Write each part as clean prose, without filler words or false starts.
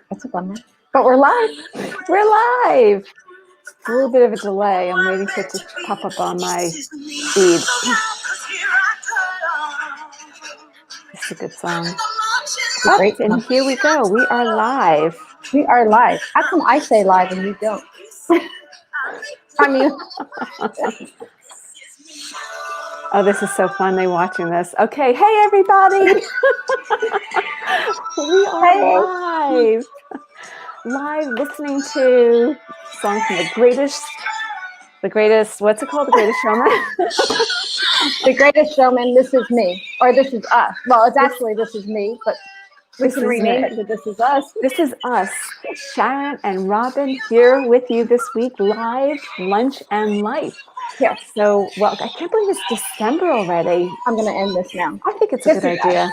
That's a bummer. But we're live. We're live. A little bit of a delay. I'm waiting for it to pop up on my feed. It's a good song. Great. And here we go. We are live. We are live. How come I say live and you don't? I mean, oh, this is so fun. They're watching this. Okay. Hey, everybody. We are live. Live listening to a song from the greatest, what's it called? The Greatest Showman? The Greatest Showman, This Is Me. Or This Is Us. Well, it's actually This Is Me, but we can rename it to This Is Us. This is us. Sharon and Robin here with you this week, live, lunch and life. Yes. So, well, I can't believe it's December already. I'm going to end this now. I think it's a good idea.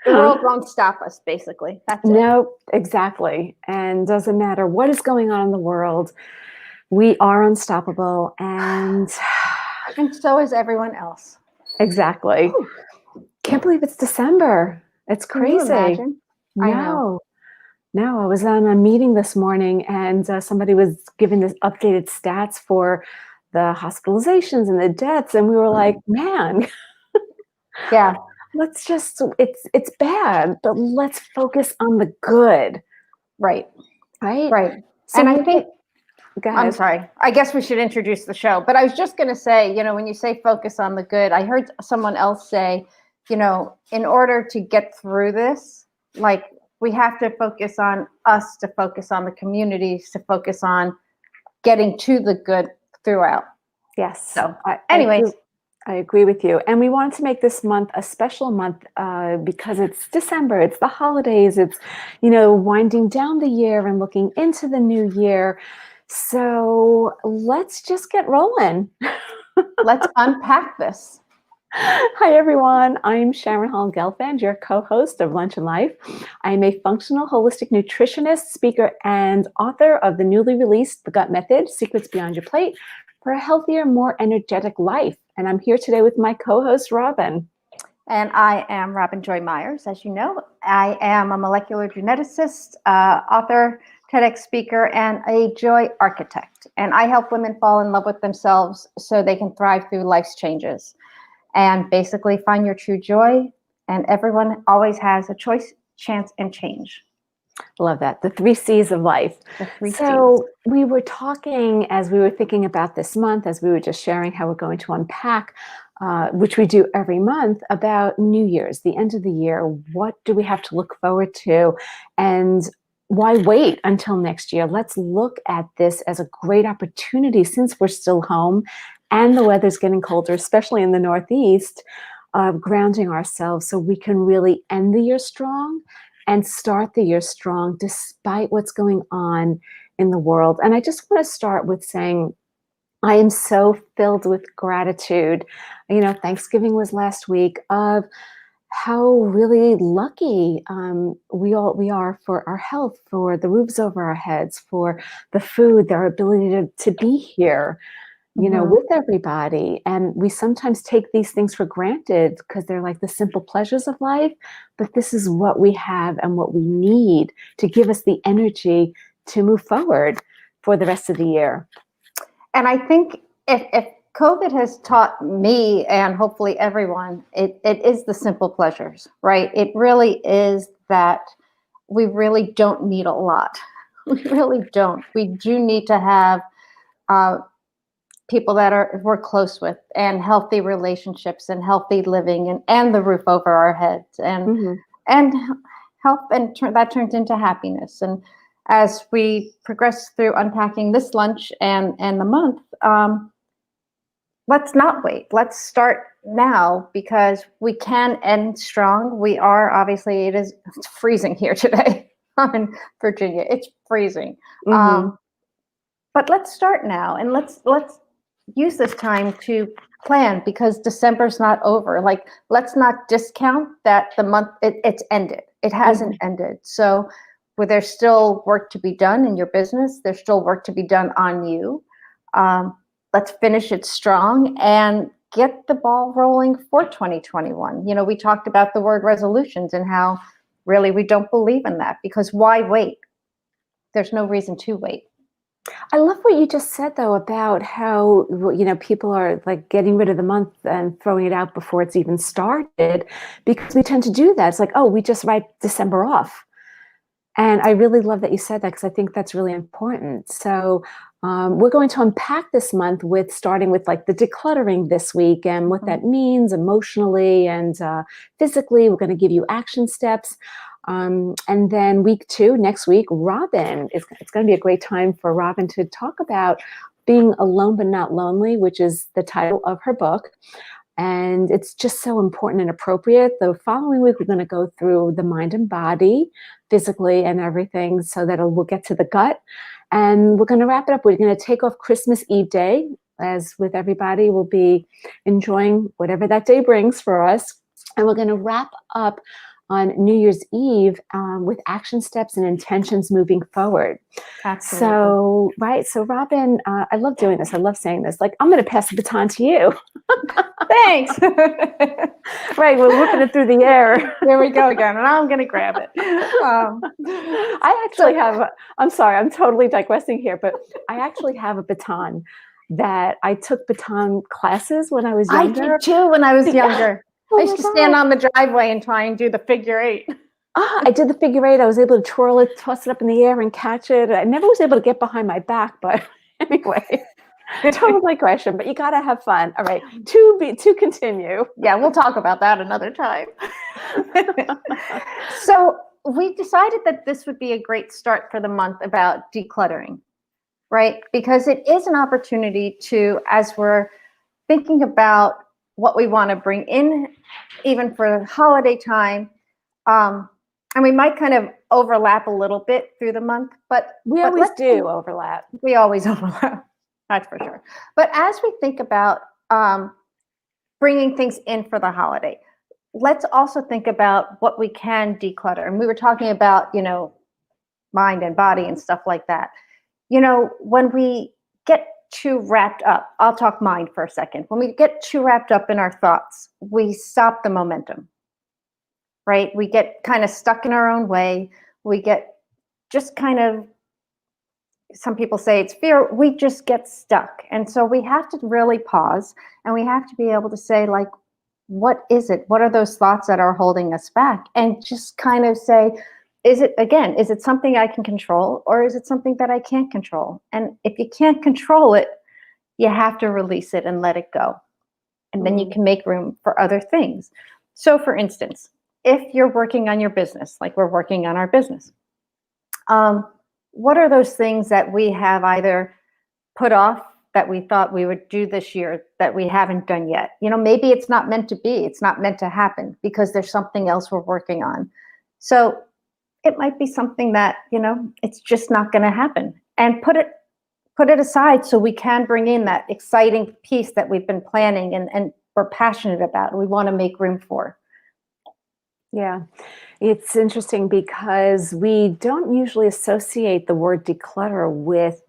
The world won't stop us, basically. That's it. No, exactly. And doesn't matter what is going on in the world. We are unstoppable. And so is everyone else. Exactly. Whew. Can't believe it's December. It's crazy. Can you imagine? No, I was on a meeting this morning and somebody was giving this updated stats for the hospitalizations and the deaths. And we were like, man, yeah, let's just, it's bad, but let's focus on the good. Right. So and I think, go ahead. I'm sorry, I guess we should introduce the show, but I was just going to say, when you say focus on the good, I heard someone else say, in order to get through this, like we have to focus on us, to focus on the communities, to focus on getting to the good throughout. Yes. So anyways. I agree with you. And we wanted to make this month a special month because it's December, it's the holidays, it's, winding down the year and looking into the new year. So let's just get rolling. Let's unpack this. Hi, everyone. I'm Sharon Holand Gelfand, your co-host of Lunch and Life. I'm a functional holistic nutritionist, speaker, and author of the newly released The Gut Method, Secrets Beyond Your Plate for a Healthier, More Energetic Life. And I'm here today with my co-host, Robin. And I am Robin Joy Meyers. As you know, I am a molecular geneticist, author, TEDx speaker, and a joy architect. And I help women fall in love with themselves so they can thrive through life's changes and basically find your true joy. And everyone always has a choice, chance, and change. Love that. The 3 C's of life. So we were talking as we were thinking about this month, as we were just sharing how we're going to unpack, which we do every month, about New Year's, the end of the year. What do we have to look forward to? And why wait until next year? Let's look at this as a great opportunity since we're still home and the weather's getting colder, especially in the Northeast, of grounding ourselves so we can really end the year strong and start the year strong despite what's going on in the world. And I just want to start with saying I am so filled with gratitude. Thanksgiving was last week, of how really lucky we are for our health, for the roofs over our heads, for the food, our ability to be here, with everybody. And we sometimes take these things for granted because they're like the simple pleasures of life, but this is what we have and what we need to give us the energy to move forward for the rest of the year. And I think if COVID has taught me and hopefully everyone, it is the simple pleasures, right? It really is that we really don't need a lot. We really don't. We do need to have people that we're close with, and healthy relationships, and healthy living, and the roof over our heads, and health, and that turns into happiness. And as we progress through unpacking this lunch and the month, let's not wait. Let's start now, because we can end strong. We are, obviously, it's freezing here today. I'm in Virginia. It's freezing. But let's start now, and let's use this time to plan, because December's not over. Like, let's not discount that the month, it's ended. It hasn't ended. So there's still work to be done in your business. There's still work to be done on you. Let's finish it strong and get the ball rolling for 2021. We talked about the word resolutions and how really, we don't believe in that, because why wait? There's no reason to wait. I love what you just said, though, about how, people are like getting rid of the month and throwing it out before it's even started, because we tend to do that. It's like, oh, we just write December off. And I really love that you said that, because I think that's really important. So we're going to unpack this month with starting with like the decluttering this week and what that means emotionally and physically. We're going to give you action steps. And then week 2, next week, it's going to be a great time for Robin to talk about being alone but not lonely, which is the title of her book. And it's just so important and appropriate. The following week, we're going to go through the mind and body, physically and everything, so that we'll get to the gut. And we're going to wrap it up. We're going to take off Christmas Eve Day. As with everybody, we'll be enjoying whatever that day brings for us. And we're going to wrap up on New Year's Eve with action steps and intentions moving forward. Absolutely. So Robin, I love doing this. I love saying this. Like, I'm going to pass the baton to you. Thanks. Right, we're whipping it through the air. There we go again, and I'm going to grab it. I actually I'm sorry, I'm totally digressing here, but I actually have a baton that I took baton classes when I was younger. I did too when I was younger. Oh I used to stand on the driveway and try and do the figure 8. I did the figure 8. I was able to twirl it, toss it up in the air and catch it. I never was able to get behind my back, but anyway, total digression, but you got to have fun. All right, to continue. Yeah, we'll talk about that another time. So we decided that this would be a great start for the month about decluttering, right? Because it is an opportunity to, as we're thinking about what we want to bring in, even for the holiday time, and we might kind of overlap a little bit through the month, but we always do overlap. We always overlap, that's for sure. But as we think about bringing things in for the holiday, let's also think about what we can declutter. And we were talking about, mind and body and stuff like that. When we get too wrapped up, I'll talk mind for a second. When we get too wrapped up in our thoughts, we stop the momentum, right? We get kind of stuck in our own way. We get just kind of, some people say it's fear, we just get stuck. And so we have to really pause, and we have to be able to say, like, what is it? What are those thoughts that are holding us back? And just kind of say, is it something I can control, or is it something that I can't control? And if you can't control it, you have to release it and let it go. And then you can make room for other things. So for instance, if you're working on your business, like we're working on our business, what are those things that we have either put off that we thought we would do this year that we haven't done yet? Maybe it's not meant to be, it's not meant to happen because there's something else we're working on. So it might be something that, it's just not going to happen, and put it aside so we can bring in that exciting piece that we've been planning and we're passionate about, and we want to make room for. Yeah, it's interesting because we don't usually associate the word declutter with,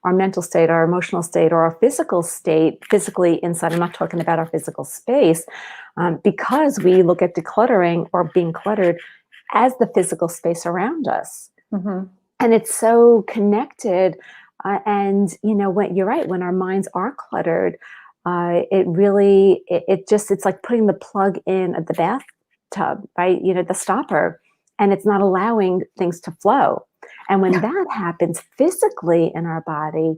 our mental state, our emotional state, or our physical state, physically inside. I'm not talking about our physical space, because we look at decluttering or being cluttered as the physical space around us. Mm-hmm. And it's so connected. And, when you're right, when our minds are cluttered, it's like putting the plug in at the bathtub, right? The stopper, and it's not allowing things to flow. And when that happens physically in our body,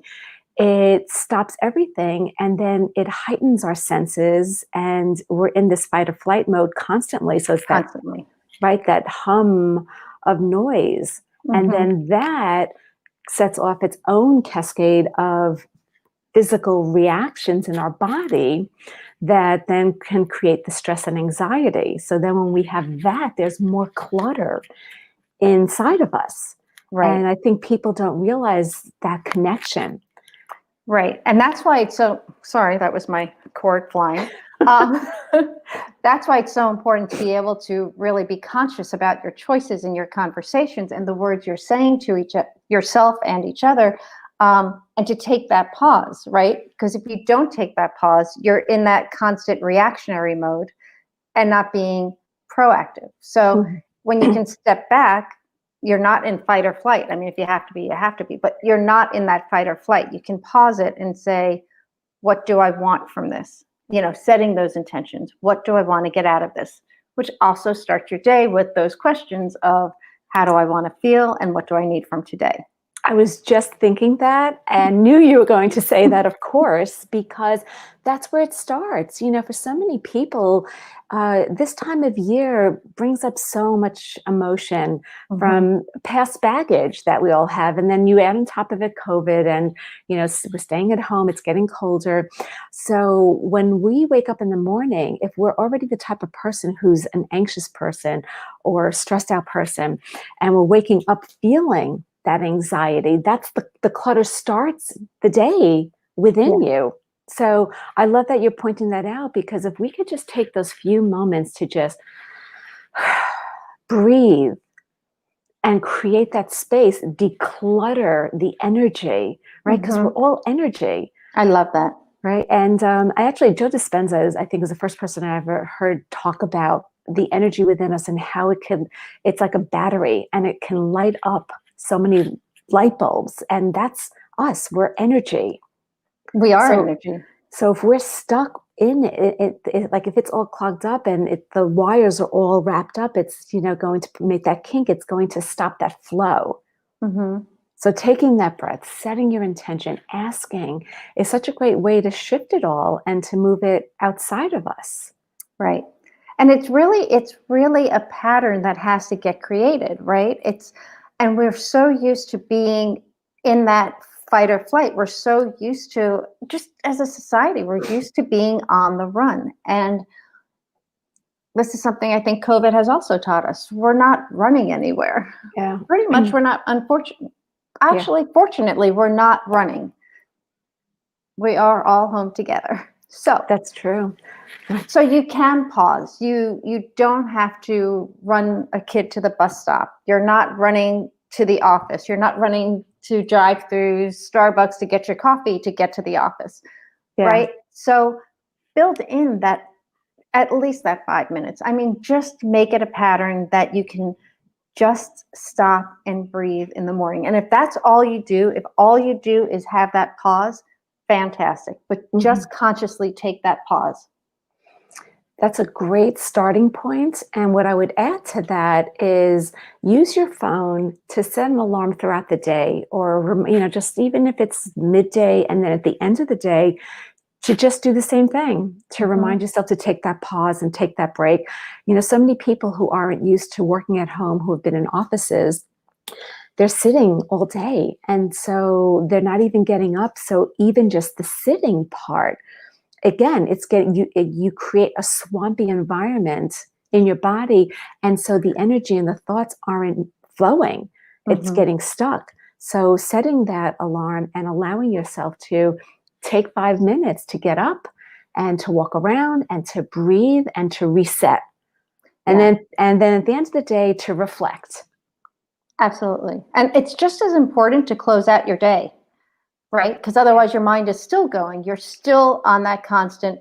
it stops everything, and then it heightens our senses, and we're in this fight or flight mode constantly. So it's constantly. Right, that hum of noise. Mm-hmm. And then that sets off its own cascade of physical reactions in our body that then can create the stress and anxiety. So then when we have that, there's more clutter inside of us. Right. And I think people don't realize that connection. Right. And that's why it's so, sorry, that was my cord flying. That's why it's so important to be able to really be conscious about your choices and your conversations and the words you're saying to yourself and each other, and to take that pause, right? Because if you don't take that pause, you're in that constant reactionary mode and not being proactive. So when you can step back, you're not in fight or flight. I mean, if you have to be, you have to be, but you're not in that fight or flight. You can pause it and say, what do I want from this? Setting those intentions. What do I want to get out of this? Which also starts your day with those questions of how do I want to feel and what do I need from today? I was just thinking that and knew you were going to say that, of course, because that's where it starts. For so many people, this time of year brings up so much emotion from past baggage that we all have. And then you add on top of it COVID and, we're staying at home, it's getting colder. So when we wake up in the morning, if we're already the type of person who's an anxious person or stressed out person, and we're waking up feeling that anxiety, that's the clutter starts the day within you. So I love that you're pointing that out, because if we could just take those few moments to just breathe and create that space, declutter the energy, right? Because we're all energy. I love that. Right. And I actually, Joe Dispenza, I think, is the first person I ever heard talk about the energy within us and how it's like a battery and it can light up so many light bulbs, and that's us. We're energy. We are energy. So if we're stuck in it, like if it's all clogged up and the wires are all wrapped up, it's going to make that kink. It's going to stop that flow. So taking that breath, setting your intention, asking is such a great way to shift it all and to move it outside of us. Right. And it's really a pattern that has to get created, right? And we're so used to being in that fight or flight. We're so used to, just as a society, we're used to being on the run. And this is something I think COVID has also taught us. We're not running anywhere. Yeah. Pretty much we're not, fortunately, we're not running. We are all home together. So that's true. So you can pause. You don't have to run a kid to the bus stop. You're not running to the office. You're not running to drive through Starbucks to get your coffee to get to the office, right? So build in that, at least that 5 minutes. I mean, just make it a pattern that you can just stop and breathe in the morning. And if that's all you do, if all you do is have that pause, fantastic. But just consciously take that pause. That's a great starting point. And what I would add to that is use your phone to set an alarm throughout the day, or, just even if it's midday and then at the end of the day, to just do the same thing, to remind yourself to take that pause and take that break. So many people who aren't used to working at home, who have been in offices, they're sitting all day. And so they're not even getting up. So even just the sitting part, again, it's getting you create a swampy environment in your body. And so the energy and the thoughts aren't flowing. It's getting stuck. So setting that alarm and allowing yourself to take 5 minutes to get up and to walk around and to breathe and to reset. And then at the end of the day, to reflect. Absolutely. And it's just as important to close out your day, right? Because otherwise your mind is still going. You're still on that constant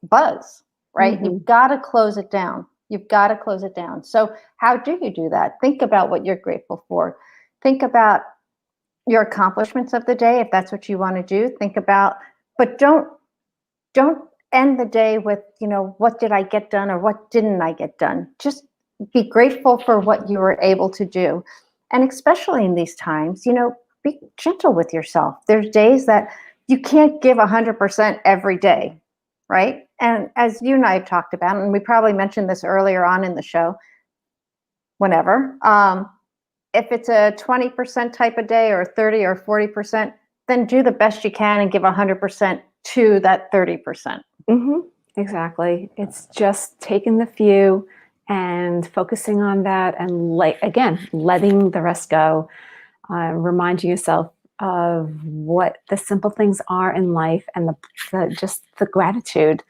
buzz, right? You've got to close it down. You've got to close it down. So how do you do that? Think about what you're grateful for. Think about your accomplishments of the day, if that's what you want to do. Think about, but don't end the day with, what did I get done or what didn't I get done? Just be grateful for what you were able to do. And especially in these times, be gentle with yourself. There's days that you can't give 100% every day, right? And as you and I have talked about, and we probably mentioned this earlier on in the show, whenever, if it's a 20% type of day or 30 or 40%, then do the best you can and give 100% to that 30%. Exactly. It's just taking the few and focusing on that, and letting the rest go, reminding yourself of what the simple things are in life and the gratitude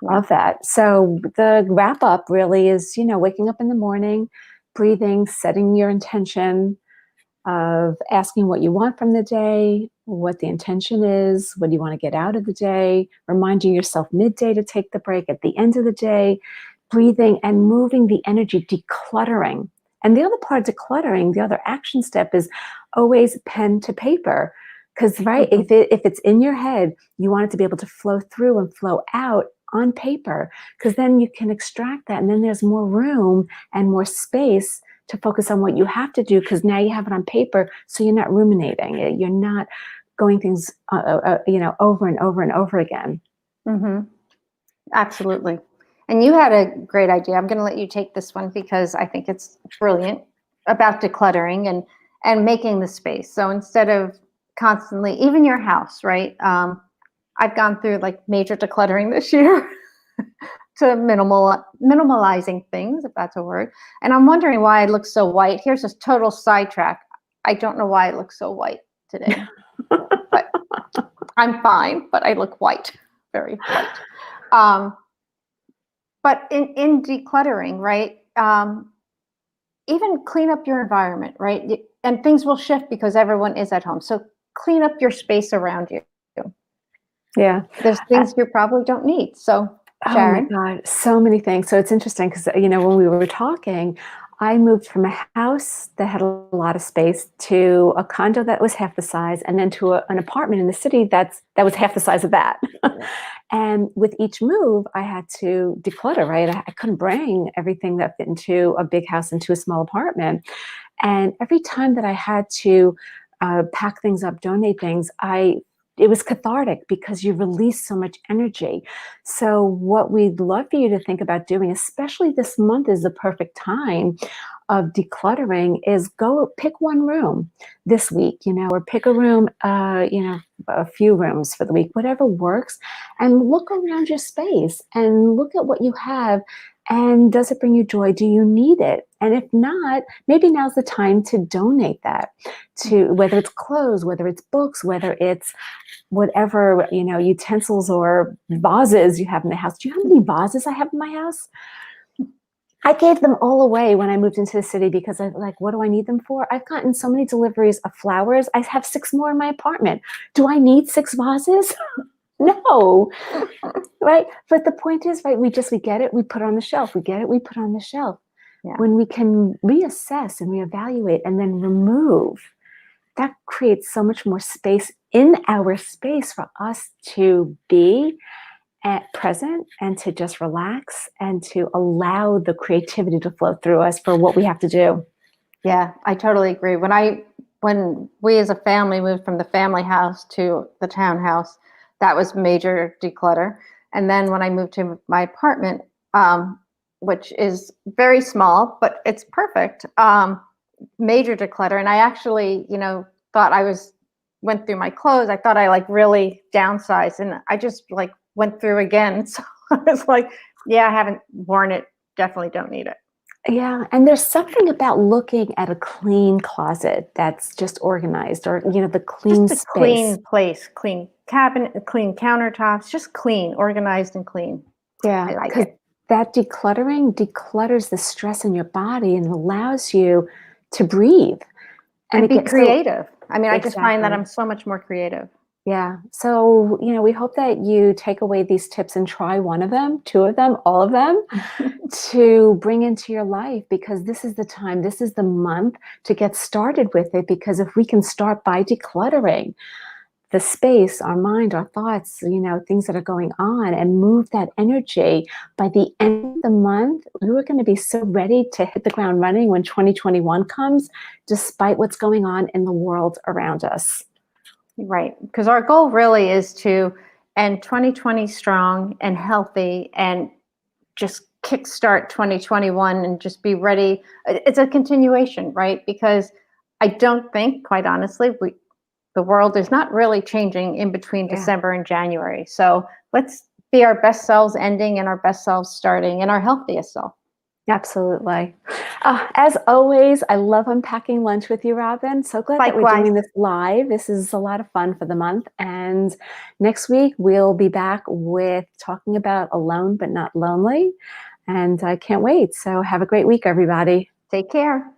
of that. So the wrap up really is, waking up in the morning, breathing, setting your intention of asking what you want from the day, what the intention is, what do you want to get out of the day, reminding yourself midday to take the break, at the end of the day breathing and moving the energy, decluttering. And the other part of decluttering, the other action step is always pen to paper. Because, right, Mhm. if it's in your head, you want it to be able to flow through and flow out on paper, because then you can extract that. And then there's more room and more space to focus on what you have to do, because now you have it on paper. So you're not ruminating it. You're not going things, over and over and over again. Mhm. Absolutely. And you had a great idea. I'm going to let you take this one because I think it's brilliant about decluttering and making the space. So instead of constantly, even your house, right? I've gone through like major decluttering this year to minimalizing things, if that's a word. And I'm wondering why I look so white. Here's a total sidetrack. I don't know why I look so white today, but I'm fine. But I look white, very white. But in decluttering, right? Even clean up your environment, right? And things will shift because everyone is at home. So clean up your space around you. Yeah. There's things you probably don't need. So, Oh my Sharon. God, so many things. So it's interesting because, when we were talking, I moved from a house that had a lot of space to a condo that was half the size, and then to an apartment in the city that was half the size of that. And with each move, I had to declutter, right? I couldn't bring everything that fit into a big house into a small apartment. And every time that I had to pack things up, donate things, it was cathartic because you release so much energy. So what we'd love for you to think about doing, especially this month is the perfect time of decluttering, is go pick one room this week, or pick a room, a few rooms for the week, whatever works, and look around your space and look at what you have. And does it bring you joy? Do you need it? And if not, maybe now's the time to donate that to, whether it's clothes, whether it's books, whether it's whatever, utensils or vases you have in the house. Do you know how many vases I have in my house? I gave them all away when I moved into the city because I like, what do I need them for? I've gotten so many deliveries of flowers. I have 6 more in my apartment. Do I need 6 vases? No, right? But the point is, right, we get it, we put it on the shelf. We get it, we put it on the shelf. Yeah. When we can reassess and reevaluate and then remove, that creates so much more space in our space for us to be at present and to just relax and to allow the creativity to flow through us for what we have to do. Yeah, I totally agree. When we as a family moved from the family house to the townhouse, that was major declutter. And then when I moved to my apartment, which is very small, but it's perfect, major declutter. And I actually, thought went through my clothes. I thought I like really downsized, and I just like went through again. So I was like, yeah, I haven't worn it. Definitely don't need it. Yeah, and there's something about looking at a clean closet that's just organized, or the clean Just a space. clean place, clean cabinet, clean countertops, just clean, organized and clean. Yeah, I like because it. that declutters the stress in your body and allows you to breathe. And And it be gets so creative. I mean, I just find that exactly. I'm so much more creative. Yeah. So, we hope that you take away these tips and try one of them, 2 of them, all of them, to bring into your life, because this is the time, this is the month to get started with it. Because if we can start by decluttering the space, our mind, our thoughts, things that are going on, and move that energy, by the end of the month, we were going to be so ready to hit the ground running when 2021 comes, despite what's going on in the world around us. Right. Because our goal really is to end 2020 strong and healthy and just kickstart 2021 and just be ready. It's a continuation, right? Because I don't think, quite honestly, the world is not really changing in between Yeah. December and January. So let's be our best selves ending and our best selves starting and our healthiest self. Absolutely. As always, I love unpacking lunch with you, Robin. So glad that we're Likewise. doing this live. This is a lot of fun for the month. And next week, we'll be back with talking about alone but not lonely. And I can't wait. So have a great week, everybody. Take care.